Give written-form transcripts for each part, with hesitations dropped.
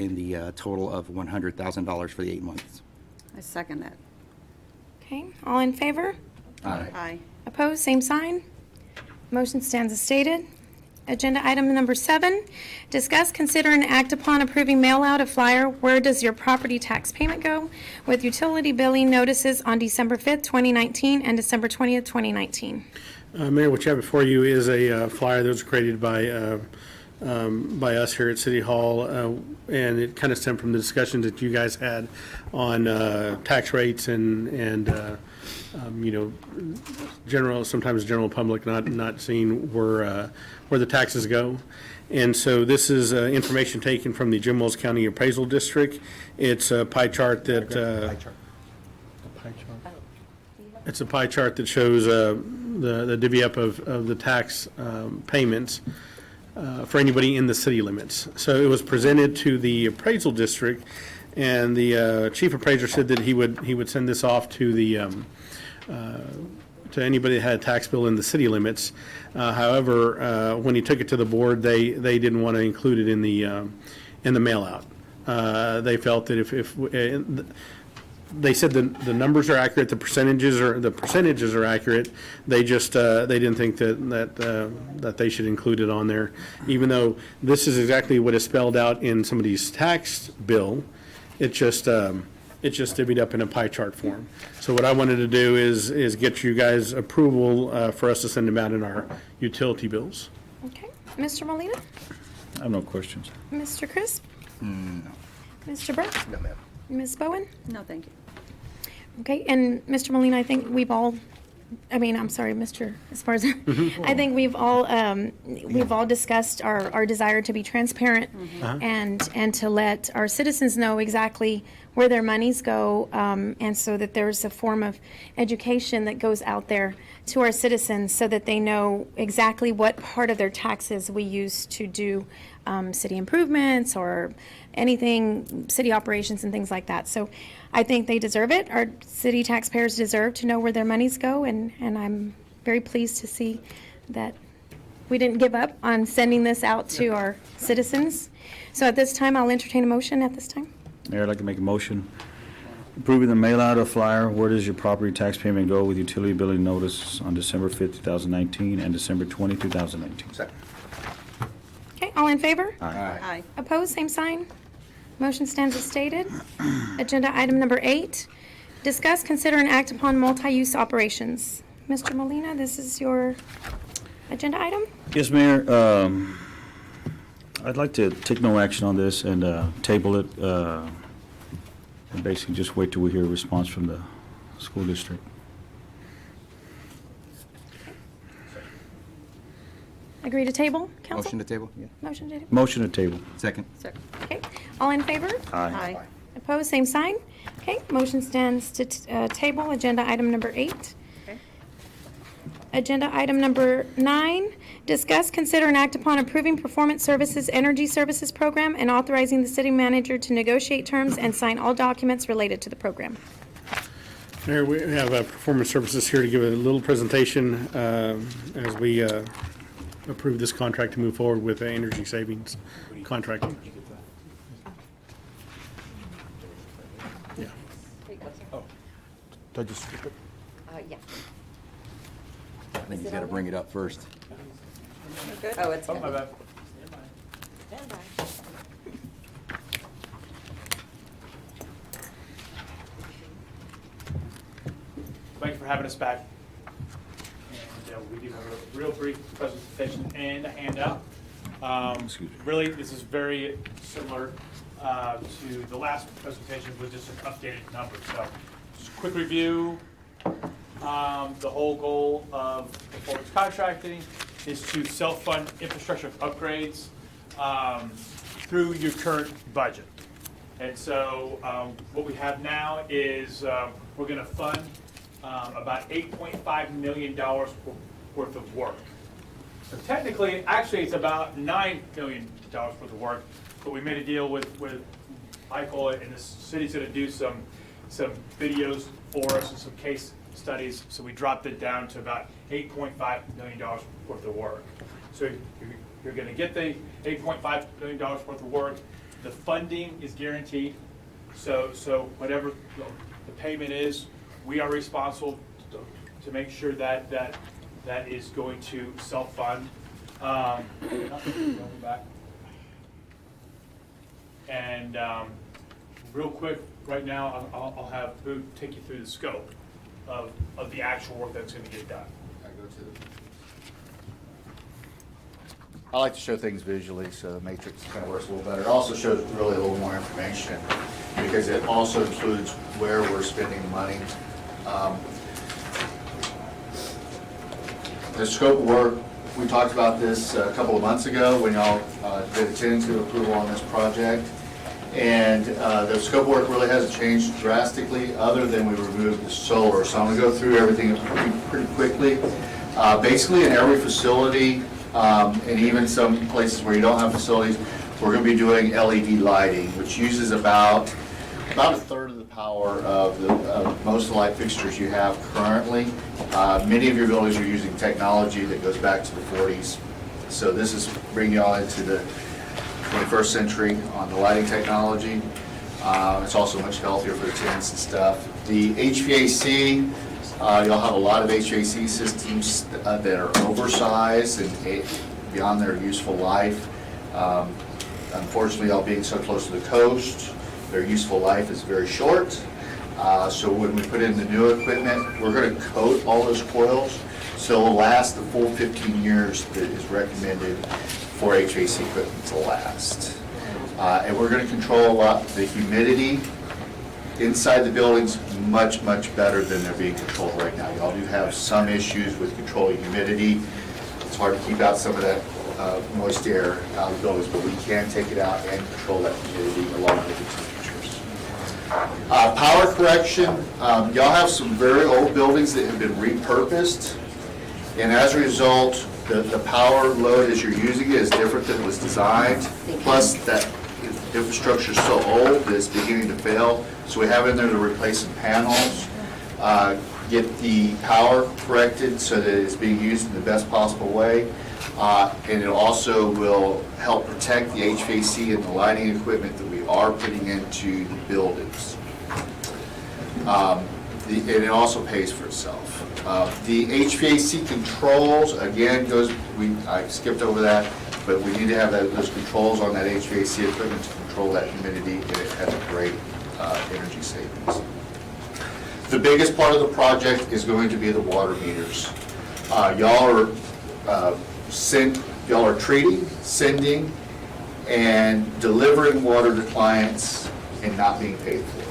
in the total of $100,000 for the 8 months. I second that. Okay, all in favor? Aye. Opposed, same sign. Motion stands as stated. Agenda item number 7, discuss, consider, and act upon approving mail-out of flyer, Where Does Your Property Tax Payment Go? With utility billing notices on December 5th, 2019 and December 20th, 2019. Mayor, what you have before you is a flyer that was created by us here at City Hall, and it kind of stemmed from the discussions that you guys had on tax rates and sometimes general public not seeing where the taxes go. And so this is information taken from the Jim Wells County Appraisal District. It's a pie chart that it's a pie chart that shows the divvy up of the tax payments for anybody in the city limits. So it was presented to the appraisal district, and the chief appraiser said that he would send this off to the to anybody that had a tax bill in the city limits. However, when he took it to the board, they didn't want to include it in the mail out. They felt that if they said the numbers are accurate, the percentages are accurate. They just they didn't think that they should include it on there, even though this is exactly what is spelled out in somebody's tax bill. It's just divvied up in a pie chart form. So what I wanted to do is get you guys approval for us to send them out in our utility bills. Okay, Mr. Molina? I have no questions. Mr. Crisp? No. Mr. Burke? No, ma'am. Ms. Bowen? No, thank you. Okay, and Mr. Molina, I think we've all, I'm sorry, Mr. Esparza. I think we've all discussed our desire to be transparent and to let our citizens know exactly where their monies go, and so that there's a form of education that goes out there to our citizens so that they know exactly what part of their taxes we use to do city improvements or anything, city operations and things like that. So I think they deserve it. Our city taxpayers deserve to know where their monies go, and I'm very pleased to see that we didn't give up on sending this out to our citizens. So at this time, I'll entertain a motion at this time. Mayor, I'd like to make a motion approving the mail-out of flyer, Where Does Your Property Tax Payment Go? With utility billing notice on December 5th, 2019 and December 20, 2019. Second. Okay, all in favor? Aye. Opposed, same sign. Motion stands as stated. Agenda item number 8, discuss, consider, and act upon multi-use operations. Mr. Molina, this is your agenda item? Yes, Mayor. I'd like to take no action on this and table it and basically just wait till we hear a response from the school district. Agree to table, council? Motion to table? Yeah. Motion to table. Motion to table. Second. Second. Okay, all in favor? Aye. Opposed, same sign. Okay, motion stands to table agenda item number 8. Okay. Agenda item number 9, discuss, consider, and act upon approving Performance Services Energy Services Program and authorizing the city manager to negotiate terms and sign all documents related to the program. Mayor, we have Performance Services here to give a little presentation as we approve this contract to move forward with the energy savings contracting. Yeah. Did I just skip it? Yeah. I think he's got to bring it up first. Good? Oh, it's. Oh, my bad. Thank you for having us back. And we do have a real brief presentation and a handout. Really, this is very similar to the last presentation with just an updated number. So, just a quick review. The whole goal of performance contracting is to self-fund infrastructure upgrades through your current budget. And so what we have now is we're going to fund about $8.5 million worth of work. So technically, actually, it's about $9 million worth of work, but we made a deal with Michael, and the city's going to do some videos for us and some case studies, so we dropped it down to about $8.5 million worth of work. So you're going to get the $8.5 million worth of work. The funding is guaranteed, so whatever the payment is, we are responsible to make sure that is going to self-fund. And real quick, right now, I'll have Boo take you through the scope of the actual work that's going to get done. I like to show things visually, so the matrix kind of works a little better. It also shows really a little more information because it also includes where we're spending money. The scope of work, we talked about this a couple of months ago when y'all did a tentative approval on this project. And the scope of work really hasn't changed drastically other than we removed the solar. So I'm going to go through everything pretty quickly. Basically in every facility, and even some places where you don't have facilities, we're going to be doing LED lighting, which uses about a third of the power of most of the light fixtures you have currently. Many of your buildings are using technology that goes back to the 40s. So this is bringing y'all into the 21st century on the lighting technology. It's also much healthier for the tenants and stuff. The HVAC, you'll have a lot of HVAC systems that are oversized and beyond their useful life. Unfortunately, y'all being so close to the coast, their useful life is very short. So when we put in the new equipment, we're going to coat all those coils so it'll last the full 15 years that is recommended for HVAC equipment to last. And we're going to control the humidity inside the buildings much, much better than they're being controlled right now. Y'all do have some issues with controlling humidity. It's hard to keep out some of that moist air out of the buildings, but we can take it out and control that humidity along with the temperatures. Power correction, y'all have some very old buildings that have been repurposed, and as a result, the power load as you're using it is different than it was designed. Plus, that infrastructure is so old that it's beginning to fail. So we have in there to replace some panels, get the power corrected so that it's being used in the best possible way. And it also will help protect the HVAC and the lighting equipment that we are putting into the buildings. And it also pays for itself. The HVAC controls, again, I skipped over that, but we need to have those controls on that HVAC equipment to control that humidity, and it has a great energy savings. The biggest part of the project is going to be the water meters. Y'all are treating, sending, and delivering water to clients and not being paid for it.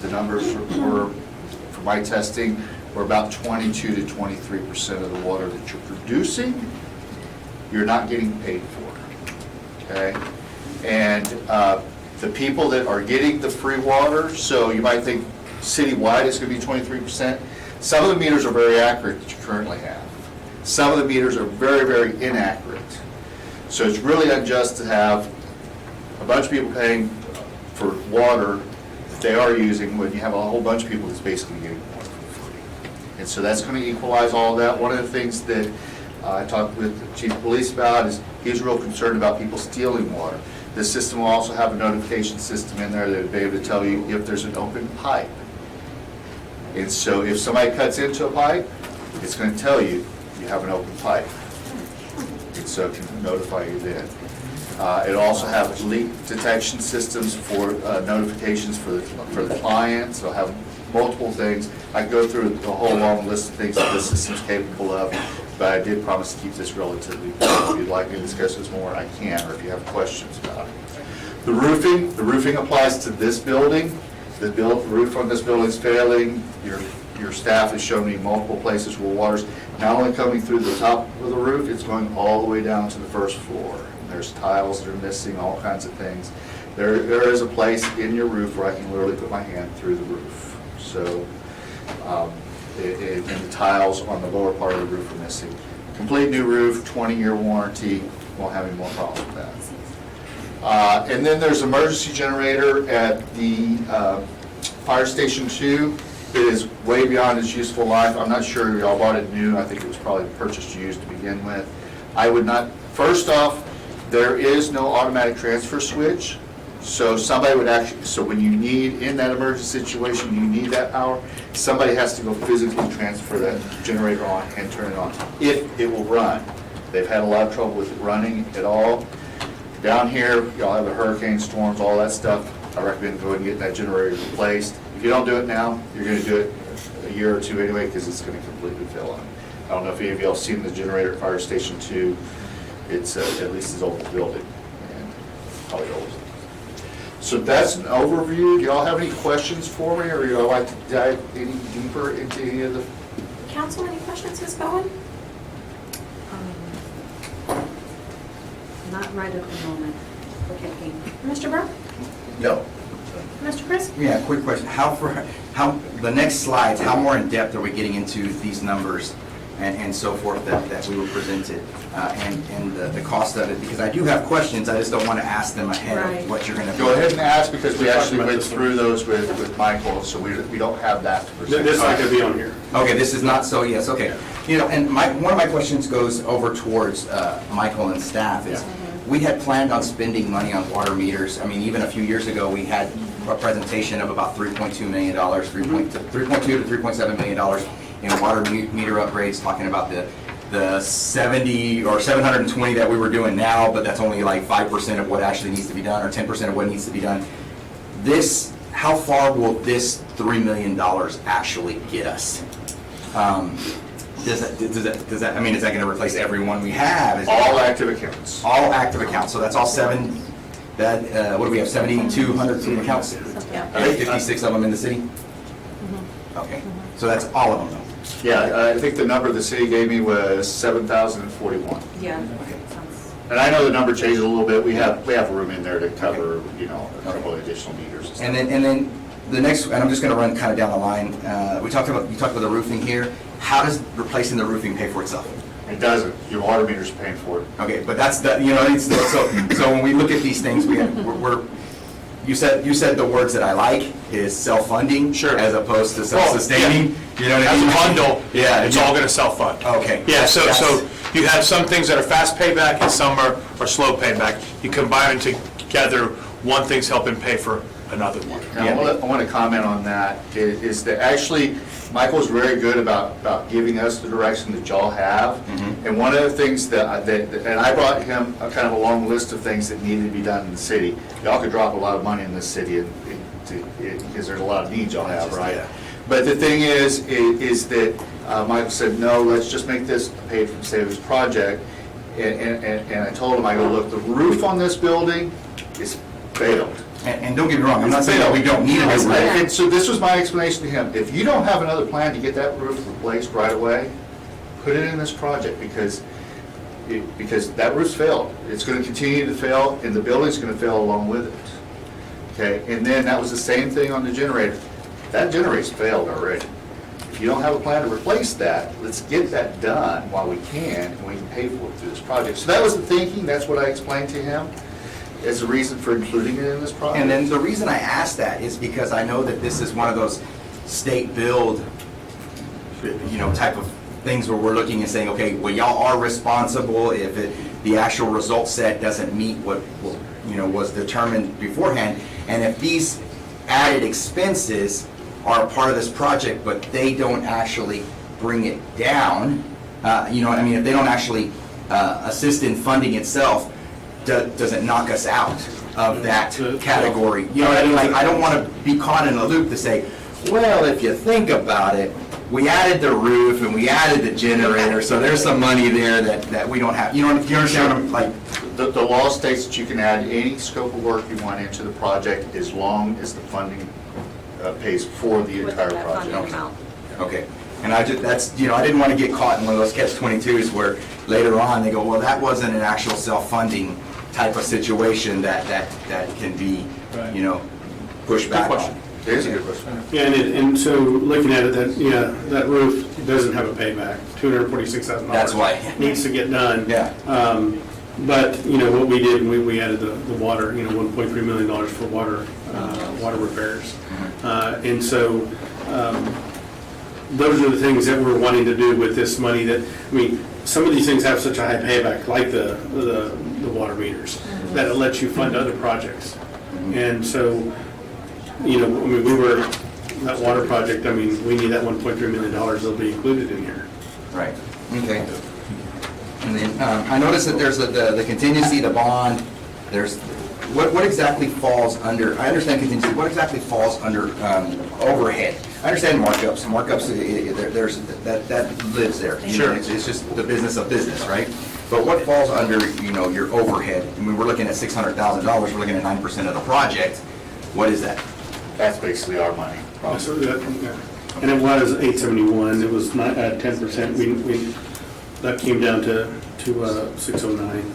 The numbers were, from my testing, were about 22 to 23% of the water that you're producing, you're not getting paid for, okay? And the people that are getting the free water, so you might think citywide it's going to be 23%. Some of the meters are very accurate that you currently have. Some of the meters are very, very inaccurate. So it's really unjust to have a bunch of people paying for water that they are using when you have a whole bunch of people that's basically getting water for free. And so that's going to equalize all of that. One of the things that I talked with the chief of police about is he's real concerned about people stealing water. This system will also have a notification system in there that will be able to tell you if there's an open pipe. And so if somebody cuts into a pipe, it's going to tell you you have an open pipe. And so it can notify you then. It also has leak detection systems for notifications for the clients. It'll have multiple things. I can go through the whole long list of things that this system's capable of, but I did promise to keep this relatively brief. If you'd like me to discuss this more, I can, or if you have questions about it. The roofing applies to this building. The roof on this building is failing. Your staff has shown me multiple places where water's not only coming through the top of the roof, it's going all the way down to the first floor. There's tiles that are missing, all kinds of things. There is a place in your roof where I can literally put my hand through the roof. So, and the tiles on the lower part of the roof are missing. Complete new roof, 20-year warranty, won't have any more problems with that. And then there's emergency generator at the Fire Station 2. It is way beyond its useful life. I'm not sure y'all bought it new. I think it was probably purchased used to begin with. I would not, first off, There is no automatic transfer switch, so somebody would actually, so when you need, in that emergency situation, you need that power, somebody has to go physically transfer that generator on and turn it on, if it will run. They've had a lot of trouble with it running at all. Down here, y'all have the hurricane storms, all that stuff. I recommend going and getting that generator replaced. If you don't do it now, you're gonna do it a year or two anyway, because it's gonna completely fail on. I don't know if any of y'all seen the generator at Fire Station 2. It's at least as old as the building, and probably old. So that's an overview. Do y'all have any questions for me, or y'all like to dive any deeper into any of the? Council, any questions, Ms. Bowen? Not right at the moment. Okay. Mr. Burke? No. Mr. Chris? Yeah, quick question. The next slides, how more in depth are we getting into these numbers and so forth that we were presented, and the cost of it? Because I do have questions, I just don't want to ask them ahead Right. of what you're going to. Go ahead and ask, because we actually about went this one. through those with Michael, so we don't have that to present. This one could be on here. Okay, this is not, so yes, okay. You know, and one of my questions goes over towards Michael and staff is, we had planned on spending money on water meters. I mean, even a few years ago, we had a presentation of about $3.2 million, $3.2 to $3.7 million in water meter upgrades, talking about the 70 or 720 that we were doing now, but that's only like 5% of what actually needs to be done, or 10% of what needs to be done. How far will this $3 million actually get us? Does that, I mean, is that gonna replace every one we have? Is All active accounts. all active accounts, so that's all what do we have, 7,200 accounts? Yeah. Are there 56 of them in the city? Okay, so that's all of them though? Yeah, I think the number the city gave me was 7,041. Yeah. Okay. And I know the number changes a little bit. We have room in there to cover, you know, a couple of additional meters and stuff. And then the next, and I'm just gonna run kind of down the line, you talked about the roofing here. How does replacing the roofing pay for itself? It doesn't. Your water meter's paying for it. Okay, but that's the, you know, it's, so when we look at these things, you said the words that I like is self-funding. Sure. As opposed to self-sustaining. You know what I As mean? a bundle, Yeah. it's all gonna self-fund. Okay. Yeah, so That's- you have some things that are fast payback and some are slow payback. You combine them together, one thing's helping pay for another one. Now, I want to comment on that, is that actually, Michael's very good about giving us the direction that y'all have. And one of the things and I brought him a kind of a long list of things that needed to be done in the city. Y'all could drop a lot of money in this city because there's a lot of needs y'all have, right? Yeah. But the thing is that Michael said, no, let's just make this a paid from savings project. And I told him, I go, look, the roof on this building is failed. And don't get me wrong, I'm not saying that we don't need a new roof. And so this was my explanation to him. If you don't have another plan to get that roof replaced right away, put it in this project, because that roof's failed. It's going to continue to fail, and the building's going to fail along with it. Okay, and then that was the same thing on the generator. That generator's failed already. If you don't have a plan to replace that, let's get that done while we can, and we can pay for it through this project. So that was the thinking. That's what I explained to him as a reason for including it in this project. And then the reason I ask that is because I know that this is one of those state build, you know, type of things where we're looking and saying, okay, well, y'all are responsible if the actual result set doesn't meet what, you know, was determined beforehand. And if these added expenses are a part of this project, but they don't actually bring it down, you know, I mean, if they don't actually assist in funding itself, does it knock us out of that category? You know what I mean? Like, I don't want to be caught in a loop to say, well, if you think about it, we added the roof and we added the generator, so there's some money there that we don't have. You know, you understand what I'm like? The law states that you can add any scope of work you want into the project as long as the funding pays for the entire With that funding project. amount. Okay. And that's, you know, I didn't want to get caught in one of those catch-22s where later on they go, well, that wasn't an actual self-funding type of situation that can be, Right. you know, pushed back on. question. It is a good question. Yeah, and so looking at it, that roof doesn't have a payback, $246,000. That's why. Needs to get done. Yeah. But, you know, what we did, we added the water, you know, $1.3 million for water repairs. And so, those are the things that we're wanting to do with this money that, I mean, some of these things have such a high payback, like the water meters, that it lets you fund other projects. And so, you know, I mean, that water project, I mean, we need that $1.3 million, that'll be included in here. Right, okay. And then, I noticed that there's the contingency, the bond, there's, what exactly falls under, I understand contingency, what exactly falls under overhead? I understand markups, there's, that lives there. You know, Sure. It's just the business of business, right? But what falls under, you know, your overhead? I mean, we're looking at $600,000, we're looking at 9% of the project. What is that? That's basically our money. So yeah. And it was 871, it was not at 10%, that came down to 609.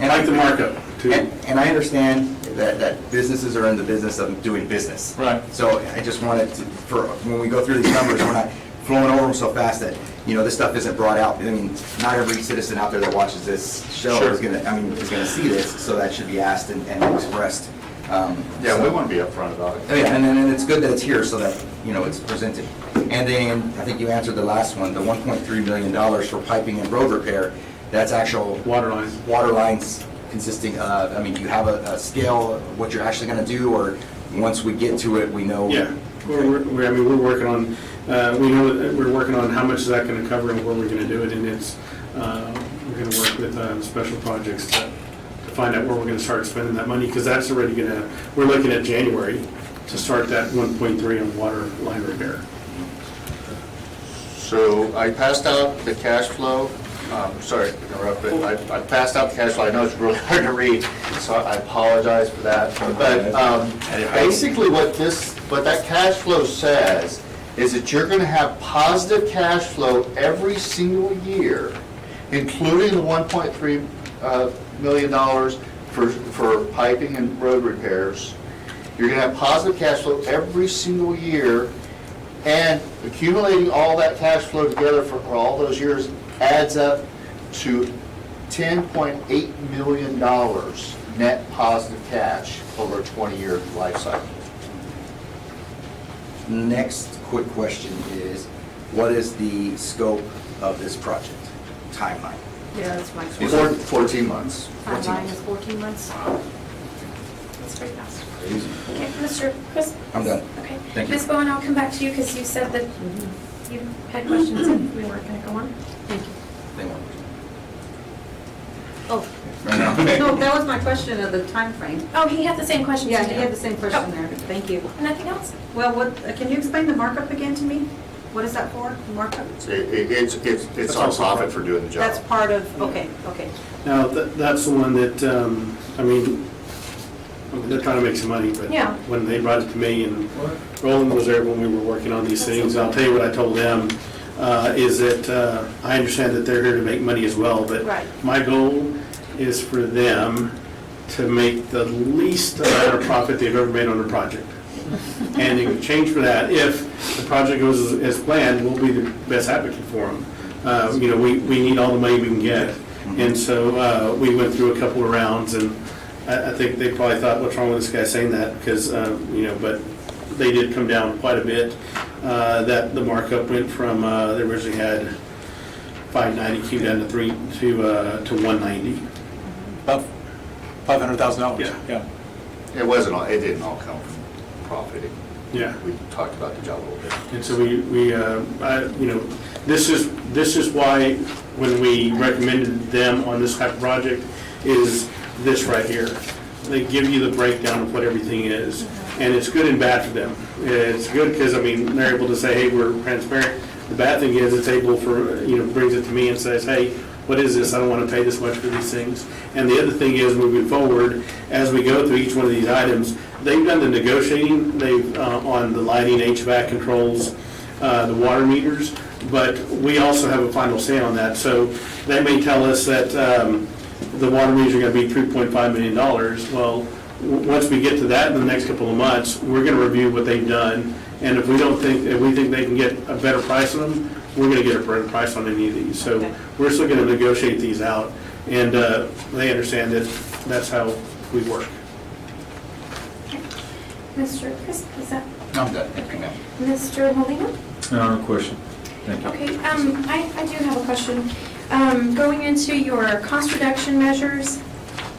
And I like the markup, too. And I understand that businesses are in the business of doing business. Right. So I just wanted to, for, when we go through these numbers, we're not flowing over them so fast that, you know, this stuff isn't brought out. I mean, not every citizen out there that watches this show Sure. is gonna see this, so that should be asked and expressed. Yeah, we want to be upfront about it. Oh, yeah, and it's good that it's here so that, you know, it's presented. And then, I think you answered the last one, the $1.3 million for piping and road repair, that's actual Water lines. water lines consisting of, I mean, do you have a scale of what you're actually gonna do, or once we get to it, we know? Yeah, we're working on, we know that we're working on how much is that gonna cover and where we're gonna do it, and it's, we're gonna work with special projects to find out where we're gonna start spending that money, because that's already gonna, we're looking at January to start that 1.3 on water line repair. So I passed out the cash flow, sorry to interrupt, but I passed out the cash flow. I know it's really hard to read, so I apologize for that. But basically what that cash flow says is that you're gonna have positive cash flow every single year, including the $1.3 million for piping and road repairs. You're gonna have positive cash flow every single year, and accumulating all that cash flow together for all those years adds up to $10.8 million net positive cash over a 20-year life cycle. Next quick question is, what is the scope of this project? Timeline? Yeah, that's my question. 14 months. Timeline is 14 months. That's very fast. Crazy. Okay, Mr. Chris? I'm done. Okay. Thank you. Ms. Bowen, I'll come back to you because you said that you had questions and we weren't going to go on. Thank you. They won't. Oh, Right now? no, that was my question of the time frame. Oh, he had the same question. Yeah, he had the same question there. Thank you. Nothing else? Well, can you explain the markup again to me? What is that for, markup? It's our profit for doing the job. That's part of, okay. Now, that's the one that, I mean, they're trying to make some money, but Yeah. when they brought it to me, and Roland was there when we were working on these things, I'll tell you what I told them, is that I understand that they're here to make money as well, but Right. my goal is for them to make the least amount of profit they've ever made on a project. And in exchange for that, if the project goes as planned, we'll be the best advocate for them. You know, we need all the money we can get. And so we went through a couple of rounds, and I think they probably thought, what's wrong with this guy saying that? Because, you know, but they did come down quite a bit. That the markup went from, they originally had 590, came down to 190. About $500,000. Yeah. It didn't all come from profiting. Yeah. We talked about the job a little bit. And so you know, this is why when we recommended them on this type of project is this right here. They give you the breakdown of what everything is, and it's good and bad for them. It's good because, I mean, they're able to say, hey, we're transparent. The bad thing is it's able for, you know, brings it to me and says, hey, what is this? I don't want to pay this much for these things. And the other thing is, moving forward, as we go through each one of these items, they've done the negotiating, they've, on the lighting, HVAC controls, the water meters, but we also have a final say on that. So they may tell us that the water meters are going to be $3.5 million. Well, once we get to that in the next couple of months, we're going to review what they've done. And if we think they can get a better price on them, we're going to get a better price on any of these. So Okay. we're still going to negotiate these out, and they understand that that's how we work. Mr. Chris, is that, I'm done. Thank you, ma'am. Mr. Molina? No question. Thank you. Okay, I do have a question. Going into your cost reduction measures,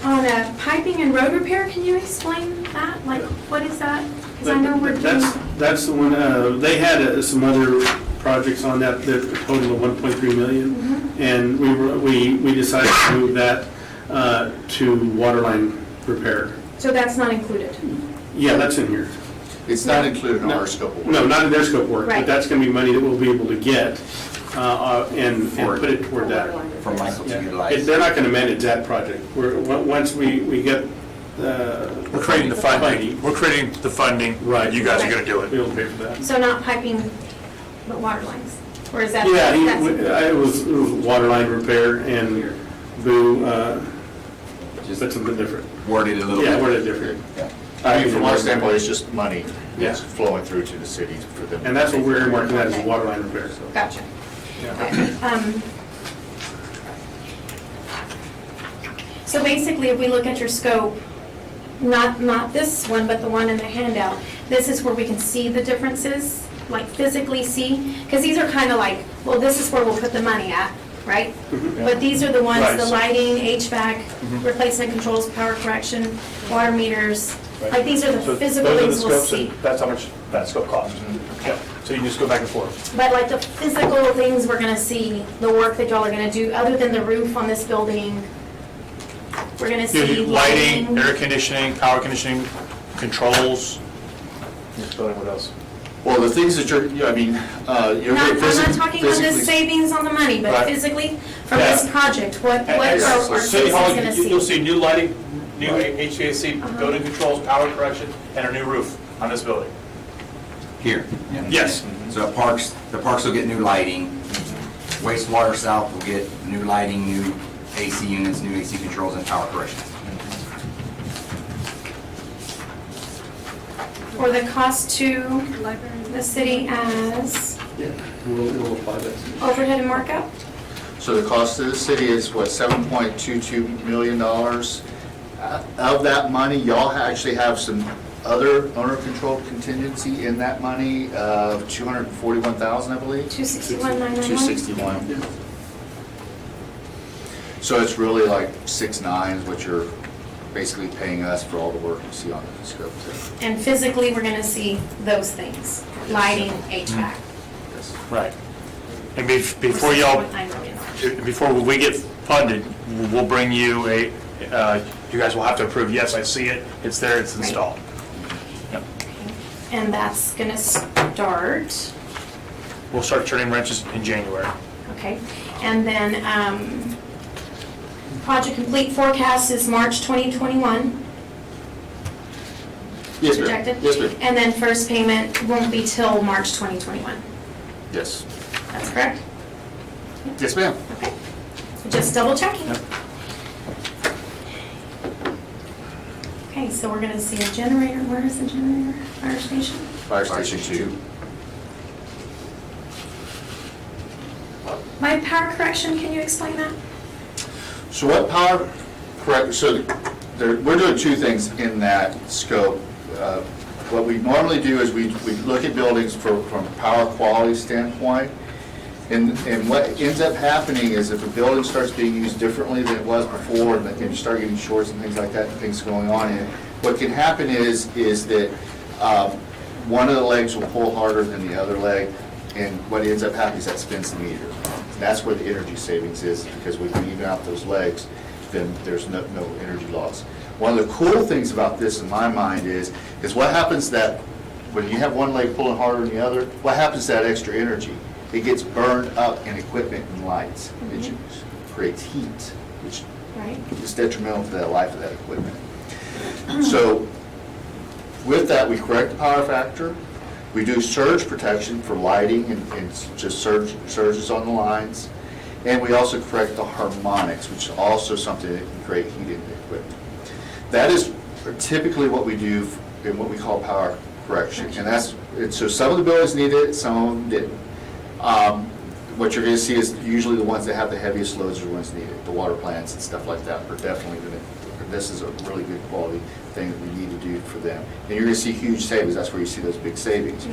on piping and road repair, can you explain that? Like, what is that? Because I know we're doing, That's the one, they had some other projects on that total of 1.3 million. And we decided to move that to water line repair. so that's not included. Yeah, that's in here. It's not included in our scope of work. No, not in their scope of work, but Right. that's going to be money that we'll be able to get and put it toward that. For Michael Yeah. to utilize. They're not going to manage that project. Once we get We're creating the funding. We're creating the funding. Right. You guys are gonna do it. we'll pay for that. So not piping, but water lines? Or is that? Yeah, that's- it was water line repair and Boo, but something different. Worded a little Yeah, bit. we're different. I mean, from our standpoint, it's just money Yeah. that's flowing through to the cities for them. And that's what we're earmarking that as water line repair. Gotcha. Yeah. So basically, if we look at your scope, not this one, but the one in the handout, this is where we can see the differences, like physically see, because these are kind of like, well, this is where we'll put the money at, right? But these are the ones, Right. the lighting, HVAC, replacement controls, power correction, water meters, like these are the So physical those are the things we'll scopes, and see. that's how much that scope costs. Yeah. So you just go back and forth. But like the physical things we're gonna see, the work that y'all are gonna do, other than the roof on this building, we're gonna see Lighting, air conditioning, power conditioning, controls. This building, what else? Well, the things that you're, I mean, you're I'm not physically. talking about the savings on the money, but Right. physically, from this Yeah. project, what are our City citizens Hall, gonna you'll see? see new lighting, new HVAC, building controls, power correction, and a new roof on this building. Here. Yes. So the parks will get new lighting. Wastewater South will get new lighting, new AC units, new AC controls, and power correction. Or the cost to the city as Yeah, we'll apply that. overhead and markup? So the cost of the city is what, $7.22 million? Of that money, y'all actually have some other owner-controlled contingency in that money of $241,000, I believe? 261,991? 261. So it's really like 6.9 is what you're basically paying us for all the work you see on the scope too. And physically, we're gonna see those things, lighting, HVAC. Yes. Right. And before y'all, 6.9 million. before we get funded, we'll bring you you guys will have to approve, yes, I see it, it's there, it's Right. installed. Yep. And that's gonna start, We'll start turning wrenches in January. okay? And then, project complete forecast is March 2021. Yes, ma'am. Projected? Yes, ma'am. And then first payment won't be till March 2021. Yes. That's correct? Yes, ma'am. Okay. Just double checking. Okay, so we're gonna see a generator. Where is the generator? Fire station? Fire Station 2. My power correction, can you explain that? So what power, correct, so we're doing two things in that scope. What we normally do is we look at buildings from a power quality standpoint. And what ends up happening is if a building starts being used differently than it was before, and you start getting shorts and things like that, and things going on in it, what can happen is that one of the legs will pull harder than the other leg, and what ends up happening is that spins the meter. And that's where the energy savings is, because when you even out those legs, then there's no energy loss. One of the cool things about this in my mind is what happens that when you have one leg pulling harder than the other, what happens to that extra energy? It gets burned up in equipment and lights. It creates heat, which Right. is detrimental to the life of that equipment. So with that, we correct the power factor. We do surge protection for lighting and just surges on the lines. And we also correct the harmonics, which is also something that can create heat in the equipment. That is typically what we do in what we call power correction. And so some of the buildings need it, some of them didn't. What you're going to see is usually the ones that have the heaviest loads are the ones needed. The water plants and stuff like that are definitely going to, this is a really good quality thing that we need to do for them. And you're going to see huge savings. That's where you see those big savings.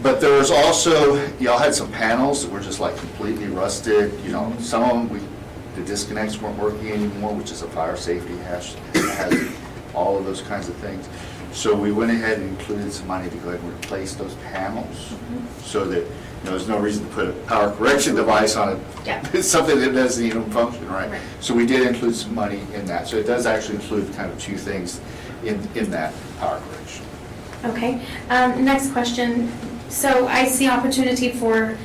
But there was also, y'all had some panels that were just like completely rusted, you know, some of them, the disconnects weren't working anymore, which is a fire safety hazard, all of those kinds of things. So we went ahead and included some money to go ahead and replace those panels, so that, you know, there's no reason to put a power correction device on it. Yeah. It's something that doesn't even function, right? Right. So we did include some money in that, so it does actually include kind of two things in that power correction. Okay, next question. So I see opportunity for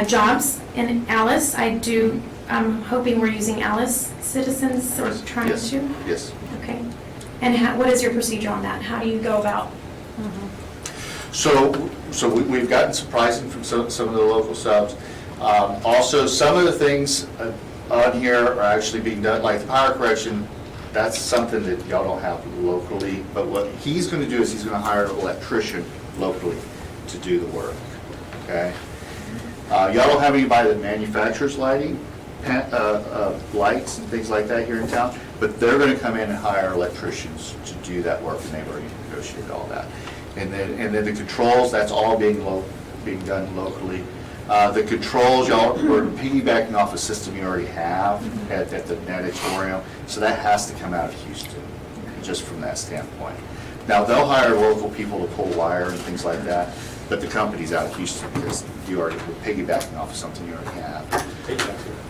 jobs in Alice. I'm hoping we're using Alice citizens or trying Yes. to? Yes. Okay. And what is your procedure on that? How do you go about? So we've gotten some pricing from some of the local subs. Also, some of the things on here are actually being done, like the power correction, that's something that y'all don't have locally, but what he's gonna do is he's gonna hire an electrician locally to do the work, okay? Y'all don't have anybody that manufactures lighting, lights and things like that here in town, but they're gonna come in and hire electricians to do that work, and they've already negotiated all that. And then the controls, that's all being done locally. The controls, y'all, we're piggybacking off a system you already have at the natatorium, so that has to come out of Houston, just from that standpoint. Now, they'll hire local people to pull wire and things like that, but the company's out of Houston because you already, we're piggybacking off of something you already have.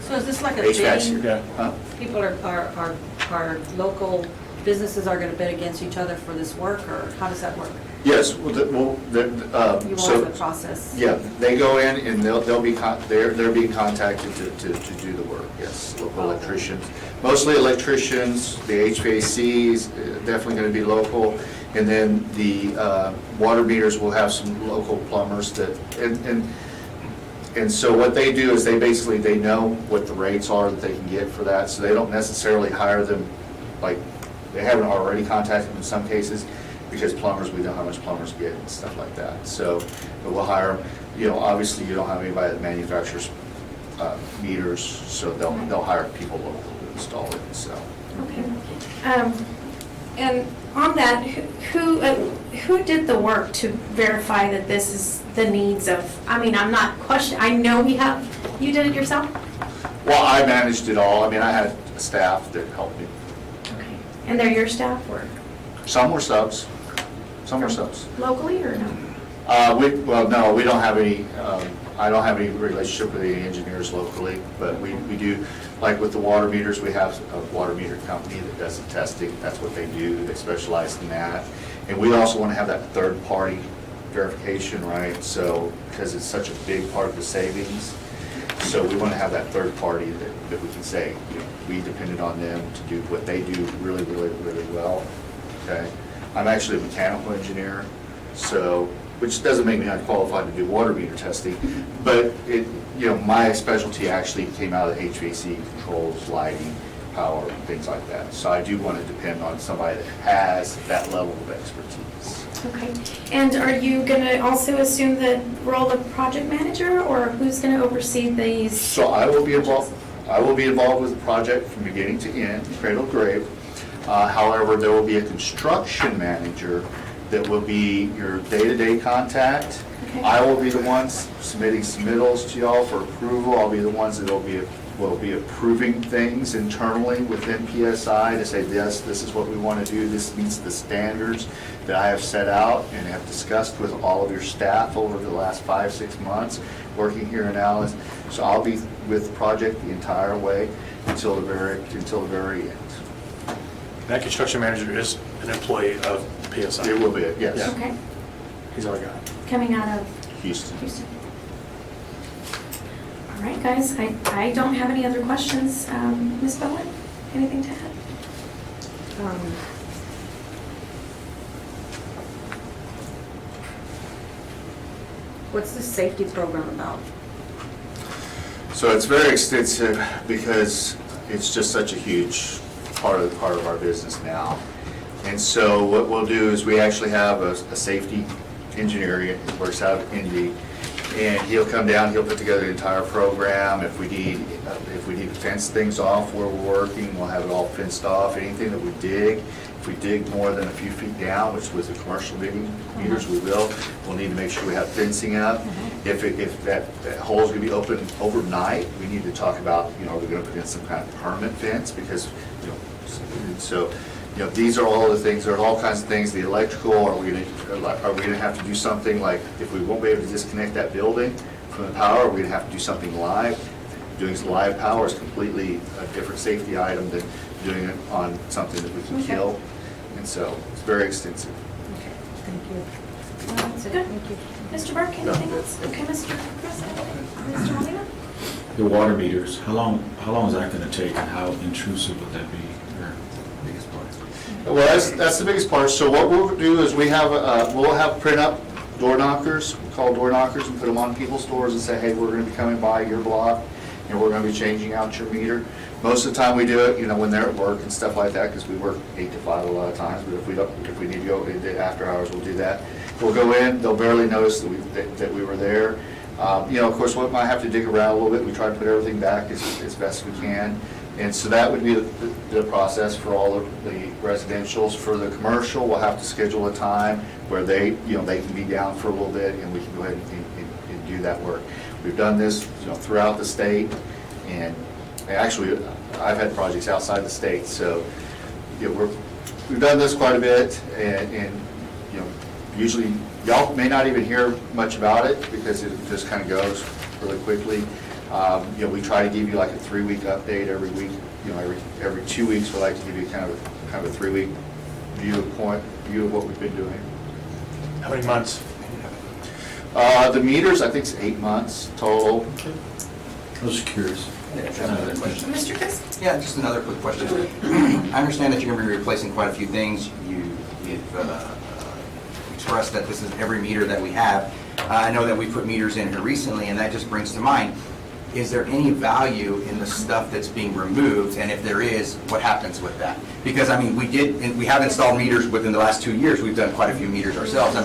So is this like a HVAC's bidding? here. Huh? People are local businesses are gonna bid against each other for this work, or how does that work? Yes, You won't have a process? Yeah, they go in and they'll be, they're being contacted to do the work, yes, local electricians. Mostly electricians, the HVACs, definitely gonna be local. And then the water meters will have some local plumbers that, and so what they do is they know what the rates are that they can get for that, so they don't necessarily hire them, like, they haven't already contacted them in some cases, because plumbers, we know how much plumbers get and stuff like that. So, but we'll hire, you know, obviously you don't have anybody that manufactures meters, so they'll hire people local to install it, so. Okay. And on that, who did the work to verify that this is the needs of, I mean, I'm not questioning, I know you did it yourself? Well, I managed it all. I mean, I had a staff that helped me. Okay. And they're your staff or Some were subs, some were subs. locally or no? Well, no, we don't have any, I don't have any relationship with any engineers locally, but we do, like with the water meters, we have a water meter company that does the testing. That's what they do. They specialize in that. And we also want to have that third-party verification, right? So, because it's such a big part of the savings. So we want to have that third party that we can say, you know, we depended on them to do what they do really, really, really well, okay? I'm actually a mechanical engineer, so, which doesn't make me unqualified to do water meter testing, but it, you know, my specialty actually came out of the HVAC controls, lighting, power, things like that. So I do want to depend on somebody that has that level of expertise. Okay. And are you going to also assume the role of project manager, or who's going to oversee these? So I will be involved with the project from beginning to end, cradle to grave. However, there will be a construction manager that will be your day-to-day contact. Okay. I will be the ones submitting submittals to y'all for approval. I'll be the ones that will be approving things internally within PSI to say, yes, this is what we want to do. This meets the standards that I have set out and have discussed with all of your staff over the last 5-6 months working here in Alice. So I'll be with the project the entire way until the very end. That construction manager is an employee of PSI. It will be, yes. Yeah. Okay. He's our guy. Coming out of Houston. Houston. All right, guys, I don't have any other questions. Ms. Bowen, anything to add? What's the safety program about? So it's very extensive because it's just such a huge part of our business now. And so what we'll do is we actually have a safety engineer who works out of Indy, and he'll come down, he'll put together the entire program. If we need to fence things off where we're working, we'll have it all fenced off. Anything that we dig, If we dig more than a few feet down, which with the commercial digging meters, we will, we'll need to make sure we have fencing up. If that hole's gonna be open overnight, we need to talk about, are we gonna put in some kind of permanent fence? Because, so, these are all the things, there are all kinds of things, the electrical, are we gonna have to do something like, if we won't be able to disconnect that building from the power, are we gonna have to do something live? Doing live power is completely a different safety item than doing it on something that we can Okay. kill. And so, it's very extensive. Thank you. That's good. Thank you. Mr. Burke, anything else? Okay, Mr. President, Mr. Molina? The water meters, how long is that gonna take and how intrusive would that be? Or biggest part? Well, that's the biggest part. So what we'll do is we'll have print up door knockers, we call door knockers, and put them on people's doors and say, hey, we're gonna be coming by your block, and we're gonna be changing out your meter. Most of the time we do it, when they're at work and stuff like that, because we work 8 to 5 a lot of times, but if we need to go into after hours, we'll do that. We'll go in, they'll barely notice that we were there. Of course, we might have to dig around a little bit, we try to put everything back as best we can. And so that would be the process for all of the residentials. For the commercial, we'll have to schedule a time where they can be down for a little bit, and we can go ahead and do that work. We've done this, throughout the state, and actually, I've had projects outside the state, so, we've done this quite a bit, and usually, y'all may not even hear much about it, because it just kind of goes really quickly. We try to give you like a 3-week update every week, every 2 weeks, we like to give you kind of a 3-week view of what we've been doing. How many months? The meters, I think it's 8 months total. I was just curious. Another question. Mr. Chris? Yeah, just another quick question. I understand that you're going to be replacing quite a few things. You've expressed that this is every meter that we have. I know that we put meters in here recently, and that just brings to mind, is there any value in the stuff that's being removed? And if there is, what happens with that? Because, we have installed meters within the last 2 years. We've done quite a few meters ourselves.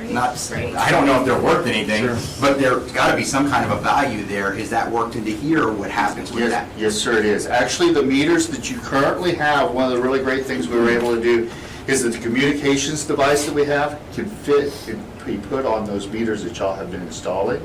I don't know if they're worth anything, but there's got to be some kind of a value there. Is that worked into here, or what happens with that? Yes, sir, it is. Actually, the meters that you currently have, one of the really great things we were able to do is that the communications device that we have can fit and be put on those meters that y'all have been installing.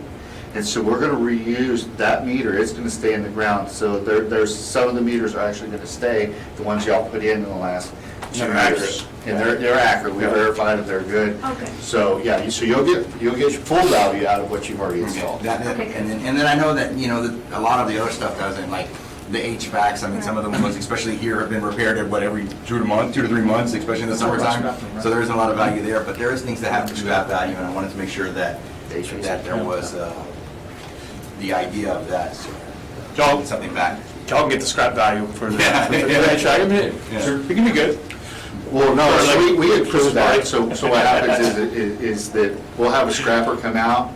And so we're going to reuse that meter. It's going to stay in the ground. So there's some of the meters are actually going to stay, the ones y'all put in the last 2 years. And they're accurate. We verified that they're good. Okay. So, yeah, so you'll get your full value out of what you've already installed. And then I know that, that a lot of the other stuff doesn't, like the HVACs, some of them ones, especially here, have been repaired at every 2 to 3 months, especially in the summertime. So there isn't a lot of value there, but there is things that have value, and I wanted to make sure that there was the idea of that, Y'all, something back. y'all can get the scrap value for the Yeah. HVAC. It can be good. Well, no, Or so like- we approve that, so what happens is that we'll have a scrapper come out,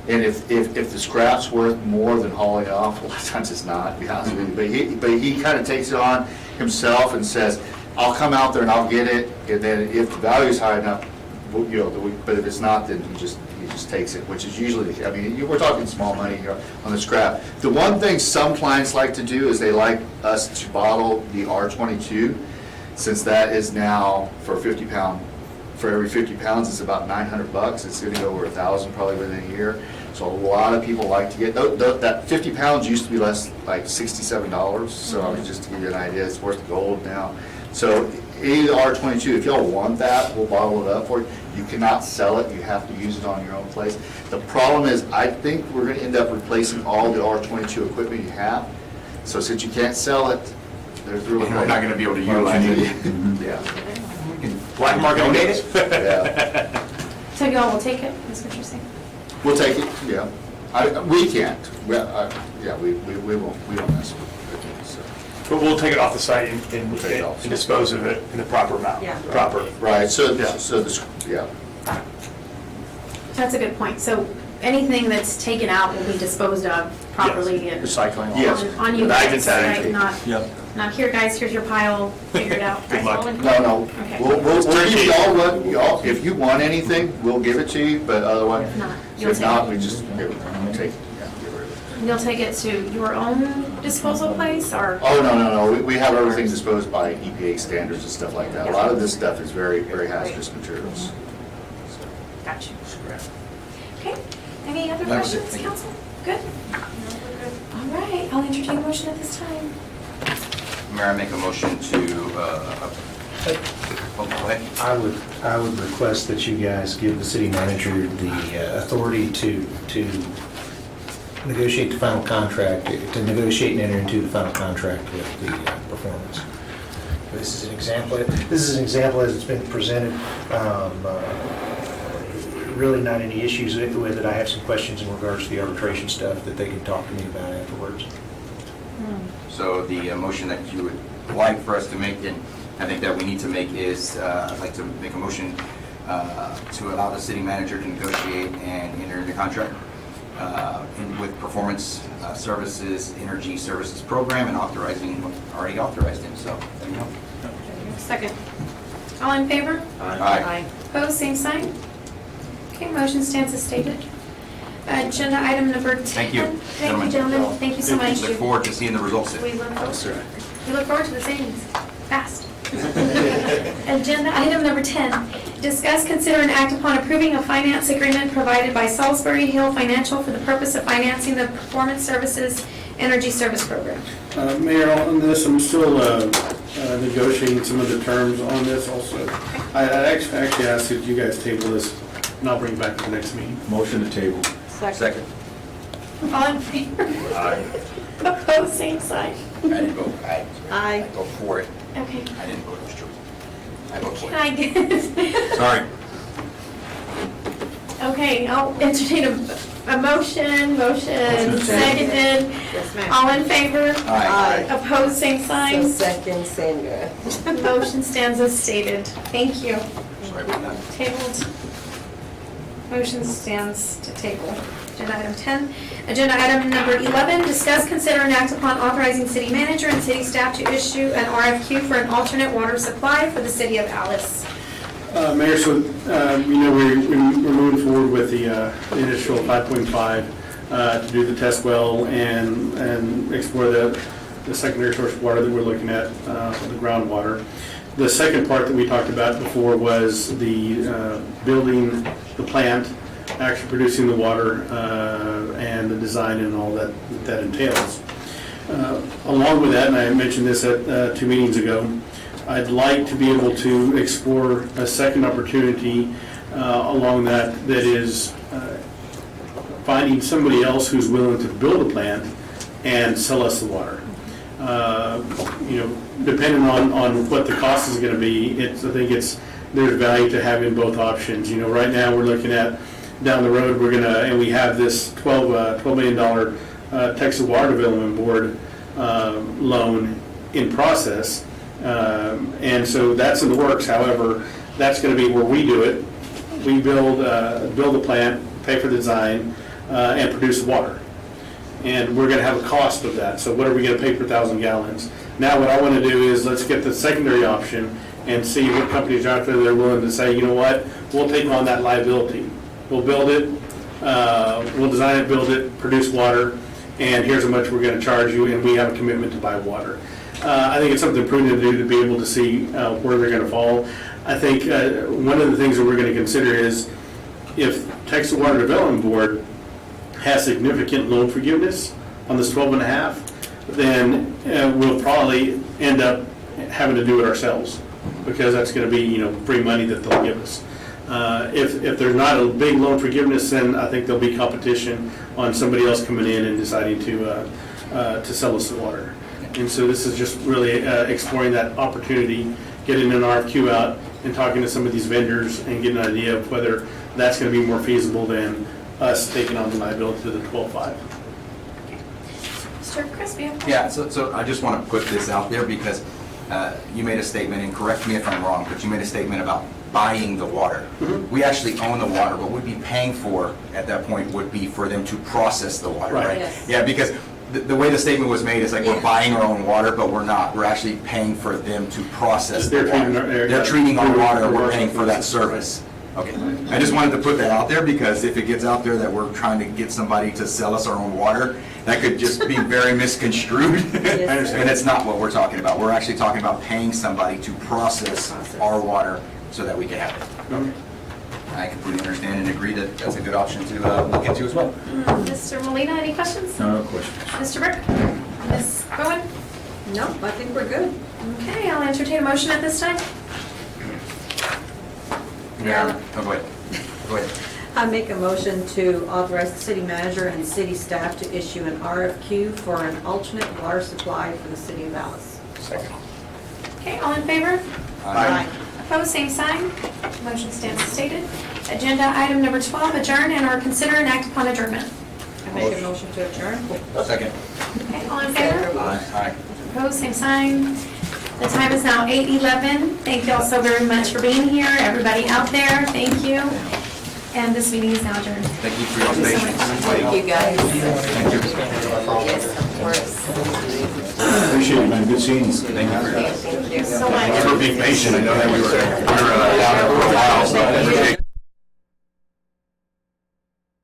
and if the scrap's worth more than hauling it off, a lot of times it's not, to be honest with you, but he kind of takes it on himself and says, I'll come out there and I'll get it, and then if the value's high enough, but if it's not, then he just takes it, which is usually, we're talking small money here on the scrap. The one thing some clients like to do is they like us to bottle the R22, since that is now for every 50 pounds, it's about $900. It's going to go over $1,000 probably within a year. So a lot of people like to get, that 50 pounds used to be less, like $67. So just to give you an idea, it's worth gold now. So either R22, if y'all want that, we'll bottle it up for you. You cannot sell it, you have to use it on your own place. The problem is, I think we're going to end up replacing all the R22 equipment you have. So since you can't sell it, there's really. And we're not going to be able to utilize it. Yeah. Black market Donate it? Yeah. So y'all will take it, is what you're saying? We'll take it, yeah. We can't. We don't mess with it, so. But we'll take it off the site and take it off. and dispose of it in the proper amount. Yeah. Proper. Right, so, That's a good point. So anything that's taken out will be disposed of properly Yes. and Recycling. all Yes. that. on you Bagged guys, and tagged. right? Not here, guys, here's your pile, figure it out. Good luck. No, Okay. we'll give y'all what, y'all, if you want anything, we'll give it to you, but otherwise, If not, you'll if take not, it. we just, take it, yeah, get rid of it. You'll take it to your own disposal place, or? Oh, no, we have everything disposed by EPA standards and stuff like that. A lot of this stuff is very, very hazardous materials. Gotcha. Okay, any other That was it. questions, Thank you. council? Good? All right, I'll entertain a motion at this time. Mayor, I make a motion to, oh, go ahead. I would request that you guys give the city manager the authority to negotiate the final contract, to negotiate and enter into the final contract with the performance. This is an example as it's been presented. Really not any issues with it. I have some questions in regards to the arbitration stuff that they can talk to me about afterwards. So the motion that you would like for us to make, and I think that we need to make is, I'd like to make a motion to allow the city manager to negotiate and enter into contract with Performance Services, Energy Services Program, and already authorized him, so there you go. Second. All in favor? Aye. Opposed, same sign. Okay, motion stands as stated. Agenda item number 10. Thank you, Thank you, gentlemen. Thank you so much. Look forward to seeing the results. We look forward to the savings, fast. Agenda item number 10, discuss, consider, and act upon approving a finance agreement provided by Salisbury Hill Financial for the purpose of financing the Performance Services Energy Service Program. Mayor, on this, I'm still negotiating some of the terms on this also. I actually asked if you guys table this, and I'll bring it back to the next meeting. Motion to table. Second. All in favor? Aye. Opposed, same sign. I didn't vote aye. Aye. I vote for it. Okay. I didn't vote, it was true. I vote for Can it. I get, Sorry. okay, I'll entertain a motion, seconded. Yes, ma'am. All in favor? Aye. Opposed, same sign. Second, Sandra. Motion stands as stated. Thank you. Sorry about that. Tabled. Motion stands to table. Agenda item 10. Agenda item number 11, discuss, consider, and act upon authorizing city manager and city staff to issue an RFQ for an alternate water supply for the city of Alice. Mayor, so, we're moving forward with the initial 5.5 to do the test well and explore the secondary source of water that we're looking at, the groundwater. The second part that we talked about before was the building the plant, actually producing the water, and the design and all that entails. Along with that, and I mentioned this at 2 meetings ago, I'd like to be able to explore a second opportunity along that is finding somebody else who's willing to build a plant and sell us the water. Depending on what the cost is going to be, I think there's value to having both options. Right now we're looking at down the road, and we have this $12 million Texas Water Development Board loan in process. And so that's in the works. However, that's going to be where we do it. We build a plant, pay for the design, and produce water. And we're going to have a cost of that. So what are we going to pay per 1,000 gallons? Now what I want to do is let's get the secondary option and see what companies are out there that are willing to say, you know what, we'll take on that liability. We'll build it, we'll design it, build it, produce water, and here's how much we're going to charge you, and we have a commitment to buy water. I think it's something prudent to do to be able to see where they're going to fall. I think one of the things that we're going to consider is if Texas Water Development Board has significant loan forgiveness on this 12.5, then we'll probably end up having to do it ourselves because that's going to be free money that they'll give us. If there's not a big loan forgiveness, then I think there'll be competition on somebody else coming in and deciding to sell us the water. And so this is just really exploring that opportunity, getting an RFQ out and talking to some of these vendors and getting an idea of whether that's going to be more feasible than us taking on the liability to the 12.5. Mr. Crisp, you have Yeah, so I just want to put this out there because you made a statement, and correct me if I'm wrong, but you made a statement about buying the water. Mm-hmm. We actually own the water. What we'd be paying for at that point would be for them to process the water, Right. right? Yes. Yeah, because the way the statement was made is like Yeah. we're buying our own water, but we're not. We're actually paying for them to process the They're treating water. our- They're treating our water, we're our paying for that service. Okay, I just wanted to put that out there because if it gets out there that we're trying to get somebody to sell us our own water, that could just be very misconstrued. Yes, sir. And it's not what we're talking about. We're actually talking about paying somebody to process our water so that we can have it. Mm-hmm. I completely understand and agree that that's a good option to look into as well. Mr. Molina, any questions? No questions. Mr. Burke? Ms. Bowen? No, I think we're good. Okay, I'll entertain a motion at this time. Yeah. Oh, go ahead. Go ahead. I make a motion to authorize the city manager and city staff to issue an RFQ for an alternate water supply for the city of Dallas. Second. Okay, all in favor? Aye. Opposed, same sign. Motion stands as stated. Agenda item number 12, adjourn and/or consider and act upon adjournment. I make a motion to adjourn. Second. Okay, all in favor? Aye. Opposed, same sign. The time is now 8:11. Thank you all so very much for being here. Everybody out there, thank you. And this meeting is now adjourned. Thank you for your patience. Thank you, guys. Thank you. Yes, of course. Appreciate it, man. Good seeing you. Thank you for Thank you. So much. being patient. I know that we were down for a while, so I appreciate